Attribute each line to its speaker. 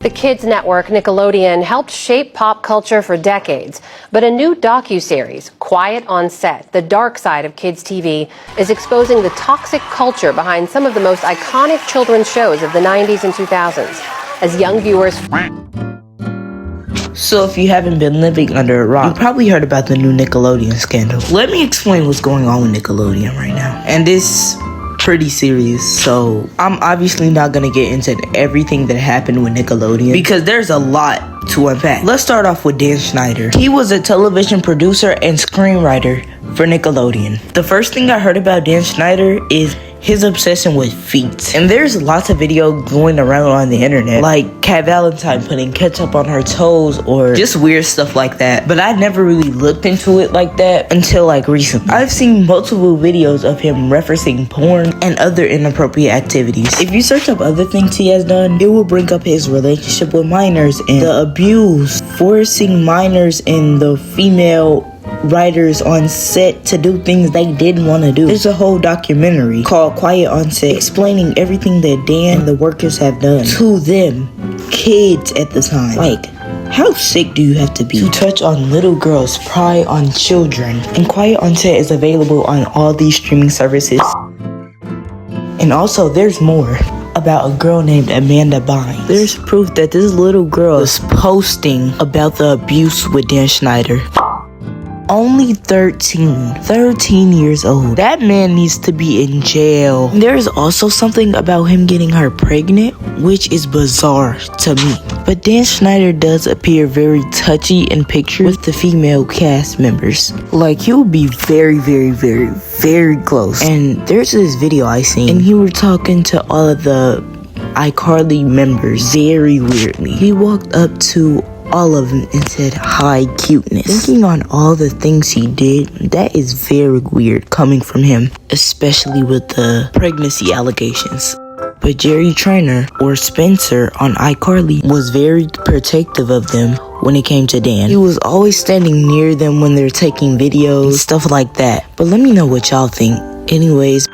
Speaker 1: The kids' network, Nickelodeon, helped shape pop culture for decades. But a new docuseries, Quiet on Set, the dark side of kids' TV, is exposing the toxic culture behind some of the most iconic children's shows of the 90s and 2000s. As young viewers...
Speaker 2: So if you haven't been living under a rock, you probably heard about the new Nickelodeon scandal. Let me explain what's going on with Nickelodeon right now. And it's pretty serious, so I'm obviously not gonna get into everything that happened with Nickelodeon because there's a lot to unpack. Let's start off with Dan Schneider. He was a television producer and screenwriter for Nickelodeon. The first thing I heard about Dan Schneider is his obsession with feet. And there's lots of video going around on the internet, like Cat Valentine putting ketchup on her toes or just weird stuff like that. But I never really looked into it like that until like recently. I've seen multiple videos of him referencing porn and other inappropriate activities. If you search up other things he has done, it will bring up his relationship with minors and the abuse, forcing minors and the female writers on set to do things they didn't want to do. There's a whole documentary called Quiet on Set explaining everything that Dan and the workers have done to them, kids at the time. Like, how sick do you have to be to touch on little girls' prey on children? And Quiet on Set is available on all these streaming services. And also, there's more about a girl named Amanda Bynes. There's proof that this little girl was posting about the abuse with Dan Schneider. Only 13 years old. That man needs to be in jail. There's also something about him getting her pregnant, which is bizarre to me. But Dan Schneider does appear very touchy in pictures with the female cast members. Like, he would be very close. And there's this video I seen, and he were talking to all of the icarly members very weirdly. He walked up to all of them and said, "Hi, cuteness." Thinking on all the things he did, that is very weird coming from him, especially with the pregnancy allegations. But Jerry Trainer, or Spencer on iCarly, was very protective of them when it came to Dan. He was always standing near them when they're taking videos, stuff like that. But let me know what y'all think. Anyways,